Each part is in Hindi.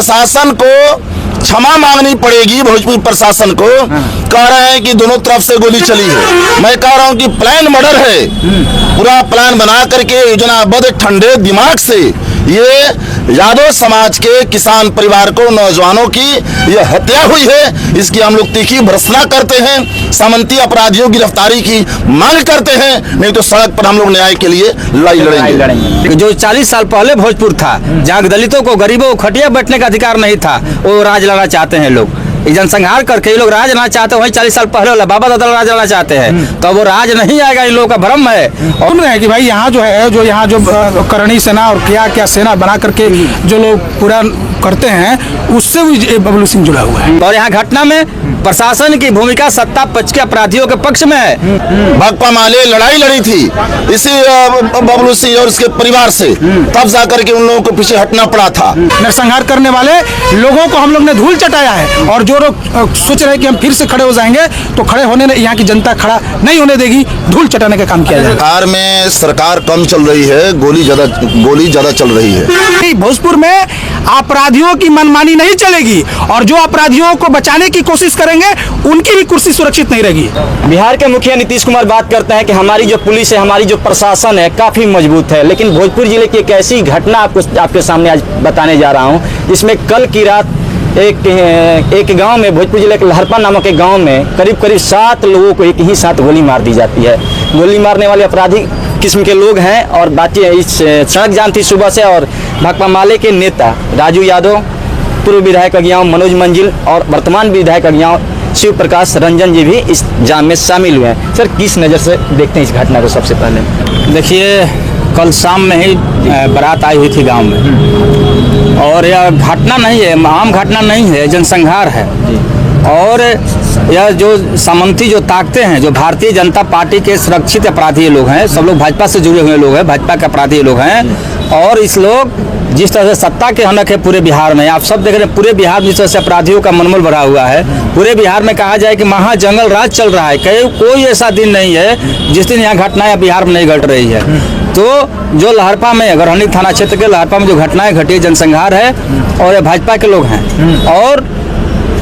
प्रशासन को क्षमा मांगनी पड़ेगी, भोजपुर प्रशासन को। कह रहे हैं कि दोनों तरफ से गोली चली है। मैं कह रहा हूं कि प्लान मर्डर है, पूरा प्लान बना करके योजनाबद्ध ठंडे दिमाग से ये यादव समाज के किसान परिवार को, नौजवानों की यह हत्या हुई है। इसकी हम लोग तीखी भर्त्सना करते हैं, सामंती अपराधियों की गिरफ्तारी की मांग करते हैं, नहीं तो सड़क पर हम लोग न्याय के लिए लड़ाई लड़ेंगे। जो 40 साल पहले भोजपुर था, जहाँ दलितों को, गरीबों को खटिया बैठने का अधिकार नहीं था, वो राज लड़ना चाहते हैं लोग। जनसंहार करके ये लोग राज लड़ना चाहते हैं। वही 40 साल पहले वाला बाबा दादा राज लड़ना चाहते हैं, तो वो राज नहीं आएगा। इन लोगों का भ्रम है। सुन रहे हैं कि भाई यहाँ जो है, जो यहाँ जो करणी सेना और क्या सेना बना करके जो लोग पूरा करते हैं, उससे भी बबलू सिंह जुड़ा हुआ है। और यहाँ घटना में प्रशासन की भूमिका सत्ता पक्ष के अपराधियों के पक्ष में है। भाकपा माले लड़ाई लड़ी थी इसी बबलू सिंह और उसके परिवार से, तब जाकर के उन लोगों को पीछे हटना पड़ा था। नरसंहार करने वाले लोगों को हम लोग ने धूल चटाया है, और जो लोग सोच रहे हैं कि हम फिर से खड़े हो जाएंगे, तो खड़े होने यहाँ की जनता खड़ा नहीं होने देगी, धूल चटाने का काम किया जाएगा। बिहार में सरकार कम चल रही है, गोली ज्यादा चल रही है। भोजपुर में अपराधियों की मनमानी नहीं चलेगी, और जो अपराधियों को बचाने की कोशिश करेंगे उनकी भी कुर्सी सुरक्षित नहीं रहेगी। बिहार के मुखिया नीतीश कुमार बात करते हैं कि हमारी जो पुलिस है, हमारी जो प्रशासन है, काफी मजबूत है। लेकिन भोजपुर जिले की एक ऐसी घटना आपके सामने आज बताने जा रहा हूं, जिसमें कल की रात एक गांव में, भोजपुर जिले के लहरपा नामक एक गांव में करीब 7 लोगों को एक ही साथ गोली मार दी जाती है। गोली मारने वाले अपराधी किस्म के लोग हैं। और बाकी इस सड़क जाम थी सुबह से, और भाकपा माले के नेता राजू यादव, पूर्व विधायक अज्ञाव मनोज मंजिल और वर्तमान विधायक अज्ञाव शिव प्रकाश रंजन जी भी इस जाम में शामिल हुए हैं। सर, किस नज़र से देखते हैं इस घटना को? सबसे पहले देखिए, कल शाम में ही बारात आई हुई थी गांव में, और यह घटना नहीं है, आम घटना नहीं है, जनसंहार है। और यह जो सामंती जो ताकतें हैं, जो भारतीय जनता पार्टी के सुरक्षित अपराधी लोग हैं, सब लोग भाजपा से जुड़े हुए लोग हैं, भाजपा के अपराधी लोग हैं। और इस लोग जिस तरह से सत्ता के हनक है पूरे बिहार में, आप सब देख रहे हैं, पूरे बिहार में जिस तरह से अपराधियों का मनोबल बढ़ा हुआ है, पूरे बिहार में कहा जाए कि महा जंगल राज चल रहा है। कोई ऐसा दिन नहीं है जिस दिन यहाँ घटनाएं बिहार में नहीं घट रही है। तो जो लहरपा में, गरहनी थाना क्षेत्र के लहरपा में जो घटनाएं घटी, जनसंहार है, और ये भाजपा के लोग हैं। और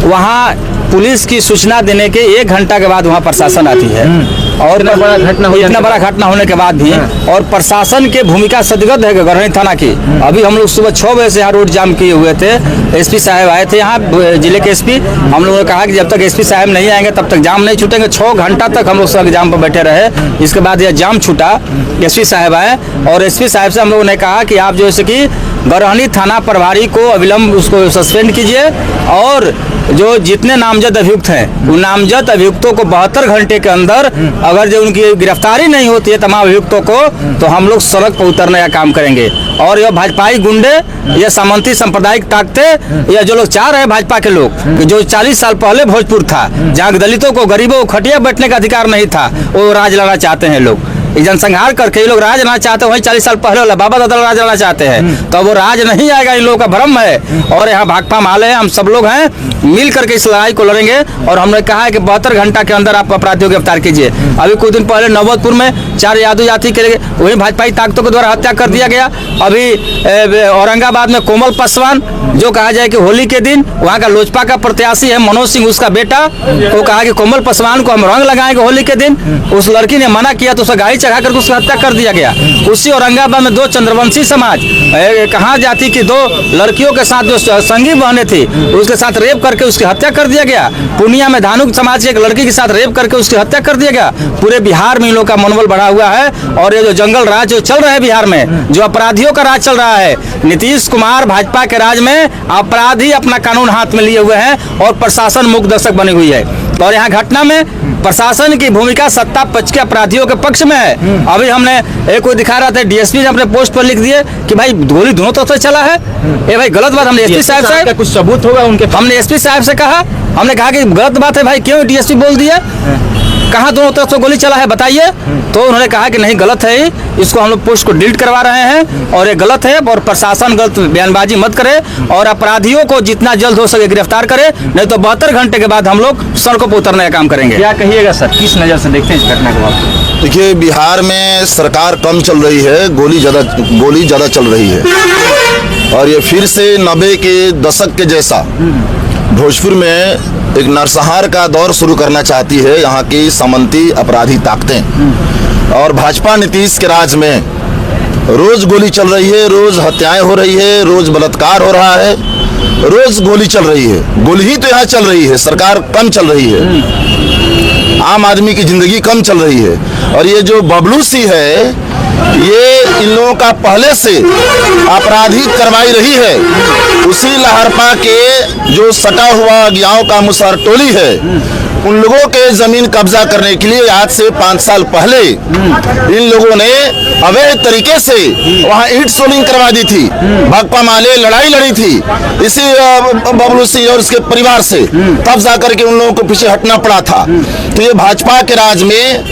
वहाँ पुलिस की सूचना देने के 1 घंटा के बाद वहाँ प्रशासन आती है, और इतना बड़ा घटना होने के बाद भी, और प्रशासन के भूमिका सदगत है गरहनी थाना की। अभी हम लोग सुबह 6 बजे से यहाँ रोड जाम किए हुए थे। एसपी साहब आए थे यहाँ, जिले के एसपी। हम लोगों ने कहा कि जब तक एसपी साहब नहीं आएंगे तब तक जाम नहीं छूटेंगे। 6 घंटा तक हम लोग सड़क जाम पर बैठे रहे। इसके बाद यह जाम छूटा, एसपी साहब आए, और एसपी साहब से हम लोगों ने कहा कि आप जैसे कि गरहनी थाना प्रभारी को अविलंब उसको सस्पेंड कीजिए, और जो जितने नामजद अभियुक्त हैं, उन नामजद अभियुक्तों को 72 घंटे के अंदर अगर जो उनकी गिरफ्तारी नहीं होती है तमाम अभियुक्तों को, तो हम लोग सड़क पर उतरने का काम करेंगे। और यह भाजपाई गुंडे, यह सामंती सांप्रदायिक ताकतें, यह जो लोग चाह रहे हैं भाजपा के लोग, जो 40 साल पहले भोजपुर था, जहाँ दलितों को, गरीबों को खटिया बैठने का अधिकार नहीं था, वो राज लड़ना चाहते हैं लोग। जनसंहार करके ये लोग राज लड़ना चाहते हैं। वही 40 साल पहले वाला बाबा दादा राज लड़ना चाहते हैं, तो वो राज नहीं आएगा। इन लोगों का भ्रम है। और यहाँ भाकपा माले हैं, हम सब लोग हैं, मिल करके इस लड़ाई को लड़ेंगे। और हमने कहा है कि 72 घंटा के अंदर आप अपराधियों को गिरफ्तार कीजिए। अभी कुछ दिन पहले नवबतपुर में 4 यादव जाति के वही भाजपाई ताकतों के द्वारा हत्या कर दिया गया। अभी औरंगाबाद में कोमल पासवान, जो कहा जाए कि होली के दिन वहाँ का लोजपा का प्रत्याशी है मनोज सिंह, उसका बेटा, वो कहा कि कोमल पासवान को हम रंग लगाएंगे होली के दिन। उस लड़की ने मना किया तो उसे गाड़ी चढ़ा कर उसकी हत्या कर दिया गया। उसी औरंगाबाद में 2 चंद्रवंशी समाज, कहाँ जाति की 2 लड़कियों के साथ जो संगी बहनें थी, उसके साथ रेप करके उसकी हत्या कर दिया गया। पूर्णिया में धानुक समाज की एक लड़की के साथ रेप करके उसकी हत्या कर दिया गया। पूरे बिहार में इन लोगों का मनोबल बढ़ा हुआ है। और ये जो जंगल राज जो चल रहा है बिहार में, जो अपराधियों का राज चल रहा है, नीतीश कुमार भाजपा के राज में अपराधी अपना कानून हाथ में लिए हुए हैं, और प्रशासन मूक दर्शक बनी हुई है। और यहाँ घटना में प्रशासन की भूमिका सत्ता पक्ष के अपराधियों के पक्ष में है। अभी हमने एक कोई दिखा रहा था, डीएसपी ने अपने पोस्ट पर लिख दिए कि भाई गोली दोनों तरफ से चला है। ये भाई गलत बात। हमने एसपी साहब से कुछ सबूत होगा उनके, हमने एसपी साहब से कहा, हमने कहा कि गलत बात है भाई, क्यों डीएसपी बोल दिया, कहाँ दोनों तरफ से गोली चला है बताइए। तो उन्होंने कहा कि नहीं गलत है, इसको हम लोग पोस्ट को डिलीट करवा रहे हैं, और ये गलत है, और प्रशासन गलत बयानबाजी मत करे, और अपराधियों को जितना जल्द हो सके गिरफ्तार करे, नहीं तो 72 घंटे के बाद हम लोग सड़कों पर उतरने का काम करेंगे। क्या कहिएगा सर, किस नज़र से देखते हैं इस घटना को आप? देखिए, बिहार में सरकार कम चल रही है, गोली ज़्यादा चल रही है। और ये फिर से 90 के दशक के जैसा भोजपुर में एक नरसंहार का दौर शुरू करना चाहती है यहाँ की सामंती अपराधी ताकतें। और भाजपा नीतीश के राज में रोज गोली चल रही है, रोज हत्याएं हो रही है, रोज बलात्कार हो रहा है, रोज गोली चल रही है। गोली ही तो यहाँ चल रही है, सरकार कम चल रही है, आम आदमी की जिंदगी कम चल रही है। और ये जो बबलू सी है, ये इन लोगों का पहले से आपराधिक करवाई रही है। उसी लहरपा के जो सटा हुआ अज्ञाओं का मुसहर टोली है, उन लोगों के जमीन कब्जा करने के लिए आज से 5 साल पहले इन लोगों ने अवैध तरीके से वहां ईंट सोलिंग करवा दी थी, भाकपा माले लड़ाई लड़ी थी इसी बबलू सिंह और उसके परिवार से, तब जाकर के उन लोगों को पीछे हटना पड़ा था। तो ये भाजपा के राज में,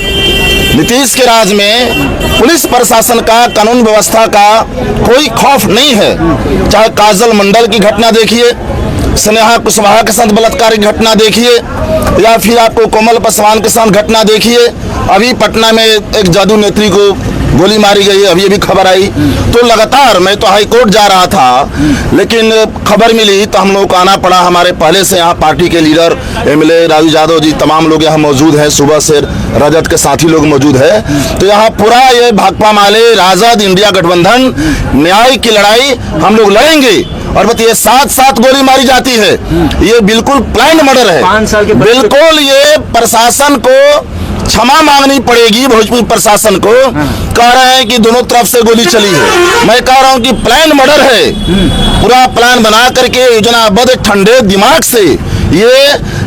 नीतीश के राज में पुलिस प्रशासन का, कानून व्यवस्था का कोई खौफ नहीं है। चाहे काजल मंडल की घटना देखिए, स्नेहा कुशवाहा के साथ बलात्कार की घटना देखिए, या फिर आपको कोमल पासवान के साथ घटना देखिए। अभी पटना में एक जादू नेत्री को गोली मारी गई, अभी अभी खबर आई। तो लगातार मैं तो हाई कोर्ट जा रहा था, लेकिन खबर मिली तो हम लोग को आना पड़ा। हमारे पहले से यहाँ पार्टी के लीडर एमएलए राजू यादव जी, तमाम लोग यहाँ मौजूद हैं, सुबह से राजद के साथी लोग मौजूद है। तो यहाँ पूरा ये भाकपा माले, राजद, इंडिया गठबंधन, न्याय की लड़ाई हम लोग लड़ेंगे। और बताइए 7 गोली मारी जाती है, ये बिल्कुल प्लान मर्डर है। 5 साल के बिल्कुल ये प्रशासन को क्षमा मांगनी पड़ेगी, भोजपुर प्रशासन को। कह रहे हैं कि दोनों तरफ से गोली चली है, मैं कह रहा हूं कि प्लान मर्डर है। पूरा प्लान बना करके योजनाबद्ध ठंडे दिमाग से ये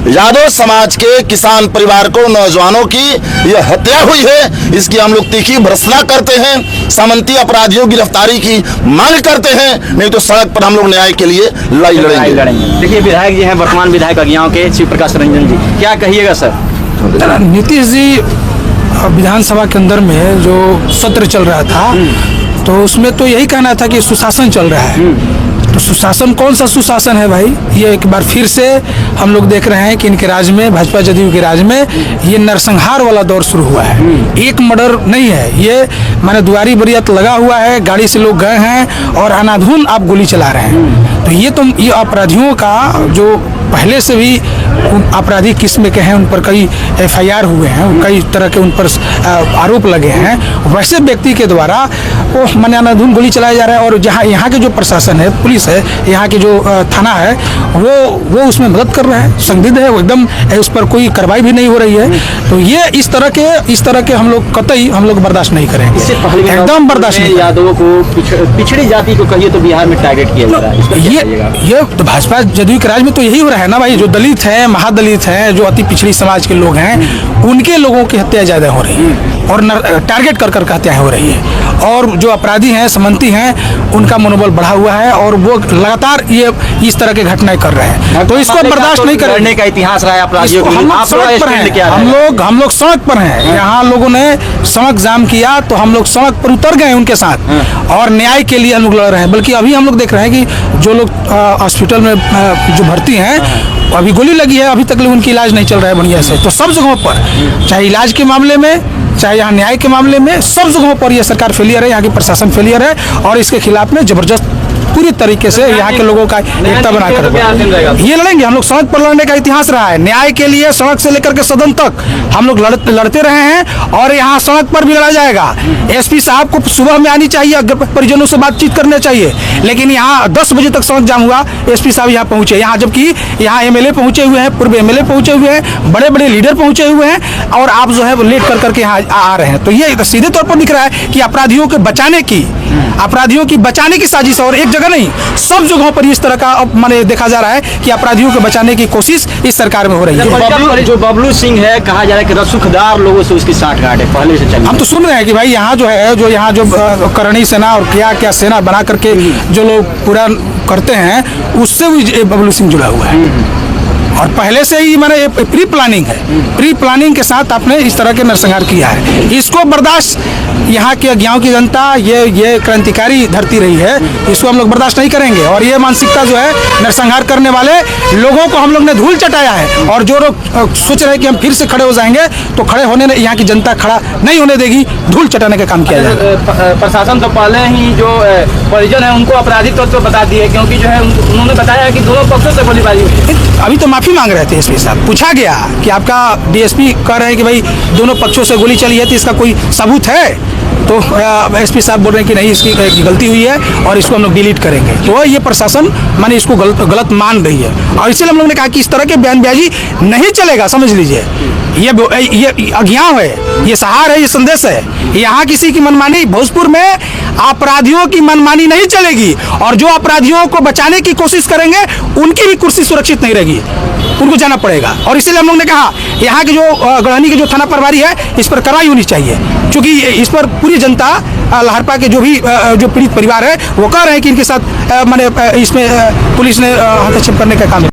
यादव समाज के किसान परिवार को, नौजवानों की ये हत्या हुई है। इसकी हम लोग तीखी भर्त्सना करते हैं, सामंती अपराधियों की गिरफ्तारी की मांग करते हैं, नहीं तो सड़क पर हम लोग न्याय के लिए लड़ाई लड़ेंगे। देखिए विधायक जी हैं, वर्तमान विधायक अज्ञाओं के शिव प्रकाश रंजन जी, क्या कहिएगा सर? नीतीश जी विधानसभा के अंदर में जो सत्र चल रहा था, तो उसमें तो यही कहना था कि सुशासन चल रहा है। तो सुशासन कौन सा सुशासन है भाई? ये एक बार फिर से हम लोग देख रहे हैं कि इनके राज में, भाजपा जदयू के राज में ये नरसंहार वाला दौर शुरू हुआ है। एक मर्डर नहीं है ये, माने दुआरी बरियत लगा हुआ है, गाड़ी से लोग गए हैं और अनाधुन आप गोली चला रहे हैं। तो ये अपराधियों का जो पहले से भी आपराधिक किस्म के हैं, उन पर कई FIR हुए हैं, कई तरह के उन पर आरोप लगे हैं, वैसे व्यक्ति के द्वारा वो माने अनाधुन गोली चलाया जा रहा है। और जहाँ यहाँ के जो प्रशासन है, पुलिस है, यहाँ के जो थाना है, वो उसमें मदद कर रहा है, संदिग्ध है, वो एकदम उस पर कोई कार्रवाई भी नहीं हो रही है। तो ये इस तरह के हम लोग कतई हम लोग बर्दाश्त नहीं करेंगे, एकदम बर्दाश्त नहीं। यादवों को, पिछड़ी जाति को कहिए तो बिहार में टारगेट किया जा रहा है। ये तो भाजपा जदयू के राज में तो यही हो रहा है ना भाई। जो दलित हैं, महादलित हैं, जो अति पिछड़ी समाज के लोग हैं, उनके लोगों की हत्या ज्यादा हो रही है और टारगेट कर हत्याएं हो रही है। और जो अपराधी हैं, समंती हैं, उनका मनोबल बढ़ा हुआ है और वो लगातार ये इस तरह के घटनाएं कर रहे हैं। तो इसको बर्दाश्त नहीं करने का इतिहास रहा है अपराधियों को। हम लोग सड़क पर हैं, यहाँ लोगों ने सड़क जाम किया तो हम लोग सड़क पर उतर गए उनके साथ और न्याय के लिए हम लोग लड़ रहे हैं। बल्कि अभी हम लोग देख रहे हैं कि जो लोग हॉस्पिटल में जो भर्ती हैं, अभी गोली लगी है, अभी तक उनकी इलाज नहीं चल रहा है बढ़िया से। तो सब जगहों पर, चाहे इलाज के मामले में, चाहे यहाँ न्याय के मामले में, सब जगहों पर यह सरकार फेलियर है, यहाँ की प्रशासन फेलियर है। और इसके खिलाफ में जबरदस्त पूरी तरीके से यहाँ के लोगों का एकता बनाकर ये लड़ेंगे। हम लोग सड़क पर लड़ने का इतिहास रहा है, न्याय के लिए सड़क से लेकर के सदन तक हम लोग लड़ते रहे हैं और यहाँ सड़क पर भी लड़ा जाएगा। SP साहब को सुबह में आनी चाहिए, परिजनों से बातचीत करनी चाहिए, लेकिन यहाँ 10 बजे तक सड़क जाम हुआ, SP साहब यहाँ पहुंचे, यहाँ जबकि यहाँ MLA पहुंचे हुए हैं, पूर्व MLA पहुंचे हुए हैं, बड़े बड़े लीडर पहुंचे हुए हैं और आप जो है वो लेट करके यहाँ आ रहे हैं। तो ये सीधे तौर पर दिख रहा है कि अपराधियों की बचाने की साजिश, और एक जगह नहीं, सब जगहों पर इस तरह का माने देखा जा रहा है कि अपराधियों को बचाने की कोशिश इस सरकार में हो रही है। जो बबलू सिंह है, कहा जा रहा है कि रसूखदार लोगों से उसकी साठगांठ है पहले से चली। हम तो सुन रहे हैं कि भाई यहाँ जो करणी सेना और क्या सेना बना करके जो लोग पूरा करते हैं, उससे भी बबलू सिंह जुड़ा हुआ है। और पहले से ही मैंने प्री प्लानिंग है, प्री प्लानिंग के साथ आपने इस तरह के नरसंहार किया है। इसको बर्दाश्त यहाँ के गाँव की जनता, ये क्रांतिकारी धरती रही है, इसको हम लोग बर्दाश्त नहीं करेंगे। और ये मानसिकता जो है नरसंहार करने वाले लोगों को हम लोग ने धूल चटाया है। और जो लोग सोच रहे हैं कि हम फिर से खड़े हो जाएंगे, तो खड़े होने यहाँ की जनता खड़ा नहीं होने देगी, धूल चटाने का काम किया जाएगा। प्रशासन तो पहले ही जो परिजन है उनको अपराधी तौर पर बता दिए, क्योंकि जो है उन्होंने बताया कि दोनों पक्षों से गोलीबारी हुई। अभी तो माफी मांग रहे थे एसपी साहब, पूछा गया कि आपका डीएसपी कह रहे हैं कि भाई दोनों पक्षों से गोली चली है, तो इसका कोई सबूत है? तो एसपी साहब बोल रहे हैं कि नहीं, इसकी गलती हुई है और इसको हम लोग डिलीट करेंगे। तो ये प्रशासन माने इसको गलत मान रही है, और इसलिए हम लोगों ने कहा कि इस तरह के बयानबाजी नहीं चलेगा। समझ लीजिए, ये अज्ञान है, ये सहार है, ये संदेश है। यहाँ किसी की मनमानी, भोजपुर में अपराधियों की मनमानी नहीं चलेगी, और जो अपराधियों को बचाने की कोशिश करेंगे उनकी भी कुर्सी सुरक्षित नहीं रहेगी, उनको जाना पड़ेगा। और इसलिए हम लोग ने कहा यहाँ के जो गढ़हनी के जो थाना प्रभारी है, इस पर कार्रवाई होनी चाहिए, क्योंकि इस पर पूरी जनता, लहरपा के जो भी जो पीड़ित परिवार है, वो कह रहे हैं कि इनके साथ माने इसमें पुलिस ने हस्तक्षेप करने का काम है।